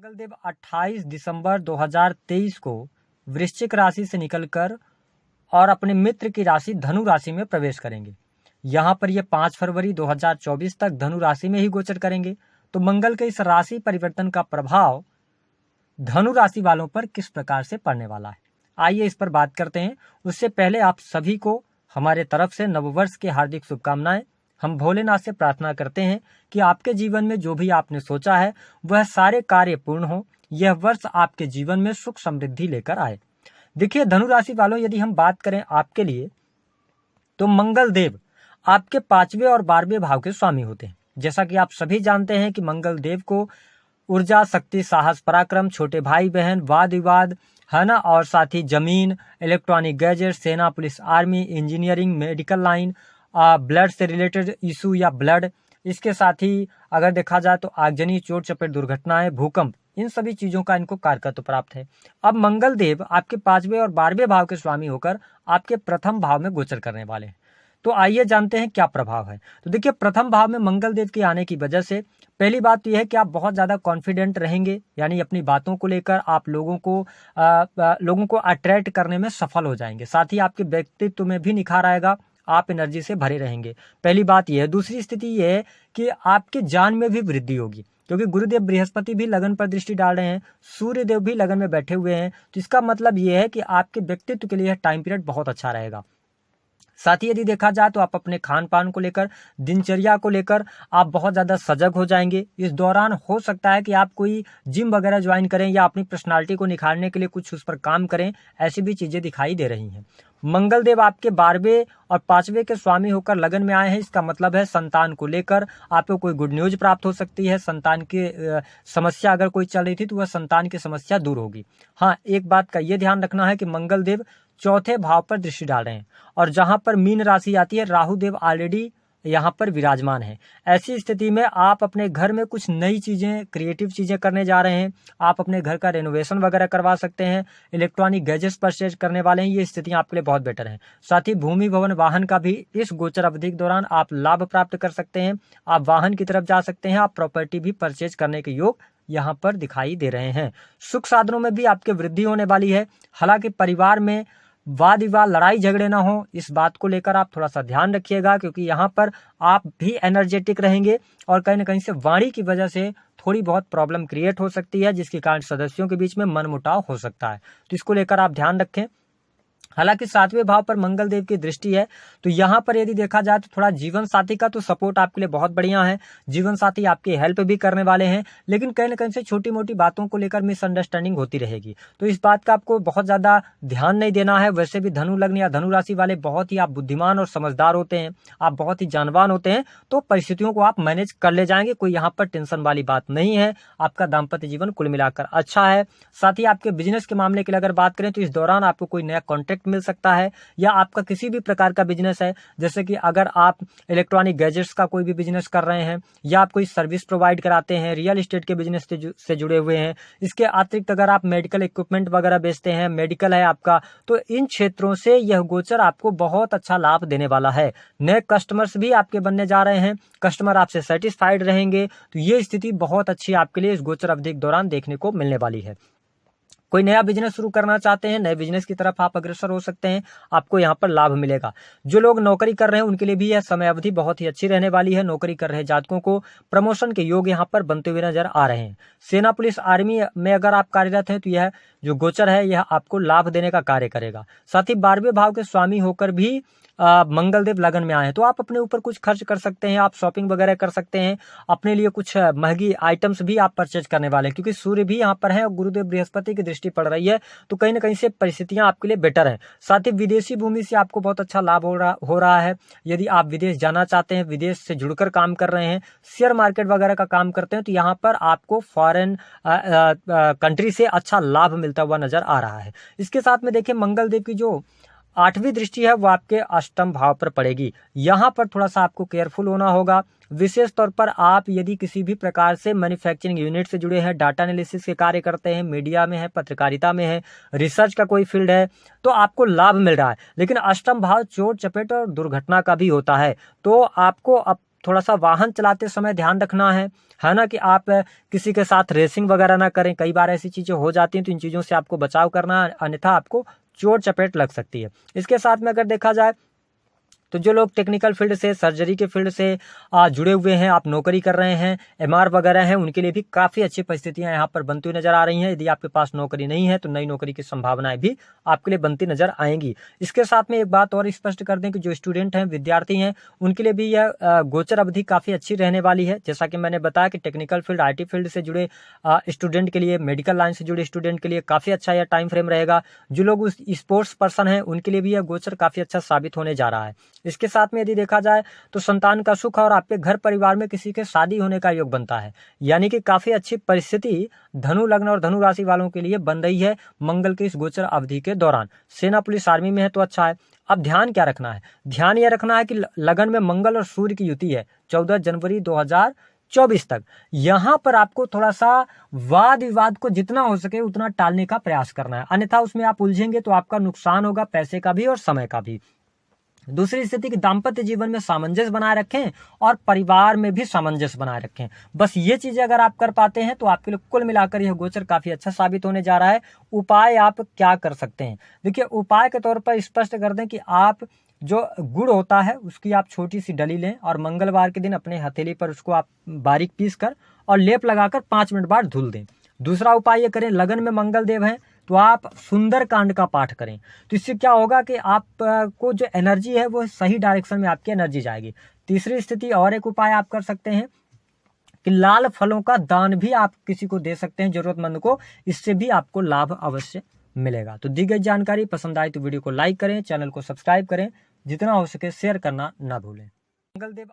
मंगलदेव 28 दिसंबर 2023 को वृश्चिक राशि से निकलकर और अपने मित्र की राशि धनु राशि में प्रवेश करेंगे। यहाँ पर ये 5 फरवरी 2024 तक धनु राशि में ही गोचर करेंगे। तो मंगल के इस राशि परिवर्तन का प्रभाव धनु राशि वालों पर किस प्रकार से पड़ने वाला है, आइए इस पर बात करते हैं। उससे पहले आप सभी को हमारे तरफ से नववर्ष की हार्दिक शुभकामनाएं। हम भोलेनाथ से प्रार्थना करते हैं कि आपके जीवन में जो भी आपने सोचा है वह सारे कार्य पूर्ण हो, यह वर्ष आपके जीवन में सुख समृद्धि लेकर आए। देखिए धनु राशि वालों, यदि हम बात करें आपके लिए तो मंगल देव आपके 5वें और 12वें भाव के स्वामी होते हैं। जैसा कि आप सभी जानते हैं कि मंगल देव को ऊर्जा, शक्ति, साहस, पराक्रम, छोटे भाई बहन, वाद विवाद है ना, और साथ ही जमीन, इलेक्ट्रॉनिक गैजेट, सेना, police, army, engineering, medical line, blood से रिलेटेड इशू या ब्लड, इसके साथ ही अगर देखा जाए तो आगजनी, चोट चपेट, दुर्घटनाएं, भूकंप, इन सभी चीजों का इनको कारकत्व प्राप्त है। अब मंगल देव आपके 5वें और 12वें भाव के स्वामी होकर आपके प्रथम भाव में गोचर करने वाले हैं। तो आइए जानते हैं क्या प्रभाव है। तो देखिए प्रथम भाव में मंगल देव के आने की वजह से पहली बात तो यह है कि आप बहुत ज्यादा कॉन्फिडेंट रहेंगे, यानी अपनी बातों को लेकर आप लोगों को अट्रैक्ट करने में सफल हो जाएंगे। साथ ही आपके व्यक्तित्व में भी निखार आएगा, आप एनर्जी से भरे रहेंगे। पहली बात यह है। दूसरी स्थिति यह है कि आपके ज्ञान में भी वृद्धि होगी, क्योंकि गुरुदेव बृहस्पति भी लगन पर दृष्टि डाल रहे हैं, सूर्य देव भी लगन में बैठे हुए हैं। तो इसका मतलब यह है कि आपके व्यक्तित्व के लिए यह टाइम पीरियड बहुत अच्छा रहेगा। साथ ही यदि देखा जाए तो आप अपने खान पान को लेकर, दिनचर्या को लेकर आप बहुत ज़्यादा सजग हो जाएंगे। इस दौरान हो सकता है कि आप कोई जिम वगैरह ज्वाइन करें या अपनी पर्सनालिटी को निखारने के लिए कुछ उस पर काम करें, ऐसी भी चीज़ें दिखाई दे रही हैं। मंगल देव आपके 12वें और 5वें के स्वामी होकर लगन में आए हैं। इसका मतलब है संतान को लेकर आपको कोई गुड न्यूज प्राप्त हो सकती है। संतान की समस्या अगर कोई चल रही थी तो वह संतान की समस्या दूर होगी। हाँ, एक बात का ये ध्यान रखना है कि मंगल देव 4थे भाव पर दृष्टि डाल रहे हैं और जहां पर मीन राशि आती है, राहु देव ऑलरेडी यहाँ पर विराजमान है। ऐसी स्थिति में आप अपने घर में कुछ नई चीजें, क्रिएटिव चीजें करने जा रहे हैं। आप अपने घर का रेनोवेशन वगैरह करवा सकते हैं, इलेक्ट्रॉनिक गैजेट्स परचेज करने वाले हैं। ये स्थितियां आपके लिए बहुत बेटर है। साथ ही भूमि, भवन, वाहन का भी इस गोचर अवधि के दौरान आप लाभ प्राप्त कर सकते हैं। आप वाहन की तरफ जा सकते हैं, आप प्रॉपर्टी भी परचेज करने के योग यहाँ पर दिखाई दे रहे हैं। सुख साधनों में भी आपके वृद्धि होने वाली है। हालांकि परिवार में वाद विवाद, लड़ाई झगड़े ना हो, इस बात को लेकर आप थोड़ा सा ध्यान रखिएगा, क्योंकि यहाँ पर आप भी एनर्जेटिक रहेंगे और कहीं ना कहीं से वाणी की वजह से थोड़ी बहुत प्रॉब्लम क्रिएट हो सकती है, जिसके कारण सदस्यों के बीच में मनमुटाव हो सकता है। तो इसको लेकर आप ध्यान रखें। हालांकि 7वें भाव पर मंगल देव की दृष्टि है, तो यहाँ पर यदि देखा जाए तो थोड़ा जीवन साथी का तो सपोर्ट आपके लिए बहुत बढ़िया है। जीवन साथी आपकी हेल्प भी करने वाले हैं, लेकिन कहीं ना कहीं से छोटी मोटी बातों को लेकर मिसअंडरस्टैंडिंग होती रहेगी। तो इस बात का आपको बहुत ज्यादा ध्यान नहीं देना है। वैसे भी धनु लग्न या धनु राशि वाले बहुत ही आप बुद्धिमान और समझदार होते हैं, आप बहुत ही जानवान होते हैं, तो परिस्थितियों को आप मैनेज कर ले जाएंगे। कोई यहाँ पर टेंशन वाली बात नहीं है। आपका दाम्पत्य जीवन कुल मिलाकर अच्छा है। साथ ही आपके बिजनेस के मामले के लिए अगर बात करें तो इस दौरान आपको कोई नया कॉन्ट्रैक्ट मिल सकता है, या आपका किसी भी प्रकार का बिजनेस है, जैसे कि अगर आप इलेक्ट्रॉनिक गैजेट्स का कोई भी बिजनेस कर रहे हैं या आप कोई सर्विस प्रोवाइड कराते हैं, रियल एस्टेट के बिजनेस से जुड़े हुए हैं, इसके अतिरिक्त अगर आप मेडिकल इक्विपमेंट वगैरह बेचते हैं, मेडिकल है आपका, तो इन क्षेत्रों से यह गोचर आपको बहुत अच्छा लाभ देने वाला है। नए कस्टमर्स भी आपके बनने जा रहे हैं, कस्टमर आपसे सेटिस्फाइड रहेंगे। तो ये स्थिति बहुत अच्छी आपके लिए इस गोचर अवधि के दौरान देखने को मिलने वाली है। कोई नया बिजनेस शुरू करना चाहते हैं, नए बिजनेस की तरफ आप अग्रसर हो सकते हैं, आपको यहाँ पर लाभ मिलेगा। जो लोग नौकरी कर रहे हैं उनके लिए भी यह समय अवधि बहुत ही अच्छी रहने वाली है। नौकरी कर रहे जातकों को प्रमोशन के योग यहाँ पर बनते हुए नजर आ रहे हैं। सेना, पुलिस, आर्मी में अगर आप कार्यरत हैं तो यह जो गोचर है यह आपको लाभ देने का कार्य करेगा। साथ ही 12वें भाव के स्वामी होकर भी मंगल देव लगन में आए हैं, तो आप अपने ऊपर कुछ खर्च कर सकते हैं, आप शॉपिंग वगैरह कर सकते हैं, अपने लिए कुछ महंगी आइटम्स भी आप परचेज करने वाले हैं, क्योंकि सूर्य भी यहाँ पर है और गुरुदेव बृहस्पति की दृष्टि पड़ रही है। तो कहीं ना कहीं से परिस्थितियां आपके लिए बेटर है। साथ ही विदेशी भूमि से आपको बहुत अच्छा लाभ हो रहा है। यदि आप विदेश जाना चाहते हैं, विदेश से जुड़कर काम कर रहे हैं, शेयर मार्केट वगैरह का काम करते हैं, तो यहाँ पर आपको फॉरेन कंट्री से अच्छा लाभ मिलता हुआ नजर आ रहा है। इसके साथ में देखिए मंगल देव की जो 8वीं दृष्टि है वो आपके अष्टम भाव पर पड़ेगी। यहाँ पर थोड़ा सा आपको केयरफुल होना होगा। विशेष तौर पर आप यदि किसी भी प्रकार से मैन्युफैक्चरिंग यूनिट से जुड़े हैं, डाटा एनालिसिस के कार्य करते हैं, मीडिया में है, पत्रकारिता में है, रिसर्च का कोई फील्ड है, तो आपको लाभ मिल रहा है। लेकिन अष्टम भाव चोट चपेट और दुर्घटना का भी होता है, तो आपको अब थोड़ा सा वाहन चलाते समय ध्यान रखना है ना, कि आप किसी के साथ रेसिंग वगैरह ना करें। कई बार ऐसी चीज़ें हो जाती हैं, तो इन चीज़ों से आपको बचाव करना है, अन्यथा आपको चोट चपेट लग सकती है। इसके साथ में अगर देखा जाए तो जो लोग टेक्निकल फील्ड से, सर्जरी के फील्ड से जुड़े हुए हैं, आप नौकरी कर रहे हैं, एमआर वगैरह हैं, उनके लिए भी काफ़ी अच्छी परिस्थितियां यहाँ पर बनती हुई नजर आ रही हैं। यदि आपके पास नौकरी नहीं है तो नई नौकरी की संभावनाएं भी आपके लिए बनती नजर आएंगी। इसके साथ में एक बात और स्पष्ट कर दें कि जो स्टूडेंट हैं, विद्यार्थी हैं, उनके लिए भी यह गोचर अवधि काफ़ी अच्छी रहने वाली है। जैसा कि मैंने बताया कि टेक्निकल फील्ड, IT फील्ड से जुड़े स्टूडेंट के लिए, मेडिकल लाइन से जुड़े स्टूडेंट के लिए काफ़ी अच्छा यह टाइम फ्रेम रहेगा। जो लोग उस स्पोर्ट्स पर्सन हैं, उनके लिए भी यह गोचर काफ़ी अच्छा साबित होने जा रहा है। इसके साथ में यदि देखा जाए तो संतान का सुख और आपके घर परिवार में किसी के शादी होने का योग बनता है, यानी कि काफी अच्छी परिस्थिति धनु लग्न और धनु राशि वालों के लिए बन रही है मंगल की इस गोचर अवधि के दौरान। सेना, पुलिस, आर्मी में है तो अच्छा है। अब ध्यान क्या रखना है? ध्यान यह रखना है कि लगन में मंगल और सूर्य की युति है 14 जनवरी 2024 तक। यहां पर आपको थोड़ा सा वाद विवाद को जितना हो सके उतना टालने का प्रयास करना है, अन्यथा उसमें आप उलझेंगे तो आपका नुकसान होगा, पैसे का भी और समय का भी। दूसरी स्थिति कि दाम्पत्य जीवन में सामंजस्य बनाए रखें और परिवार में भी सामंजस्य बनाए रखें। बस ये चीजें अगर आप कर पाते हैं तो आपके लिए कुल मिलाकर यह गोचर काफी अच्छा साबित होने जा रहा है। उपाय आप क्या कर सकते हैं? देखिए, उपाय के तौर पर स्पष्ट कर दें कि आप जो गुड़ होता है उसकी आप छोटी सी डली लें और मंगलवार के दिन अपने हथेली पर उसको आप बारीक पीस कर और लेप लगाकर 5 मिनट बाद धुल दें। दूसरा उपाय ये करें, लगन में मंगल देव हैं तो आप सुंदर कांड का पाठ करें। तो इससे क्या होगा कि आप को जो एनर्जी है वो सही डायरेक्शन में आपकी एनर्जी जाएगी। तीसरी स्थिति और एक उपाय आप कर सकते हैं कि लाल फलों का दान भी आप किसी को दे सकते हैं, जरूरतमंद को। इससे भी आपको लाभ अवश्य मिलेगा। तो दी गई जानकारी पसंद आई तो वीडियो को लाइक करें, चैनल को सब्सक्राइब करें, जितना हो सके शेयर करना ना भूलें। मंगलदेव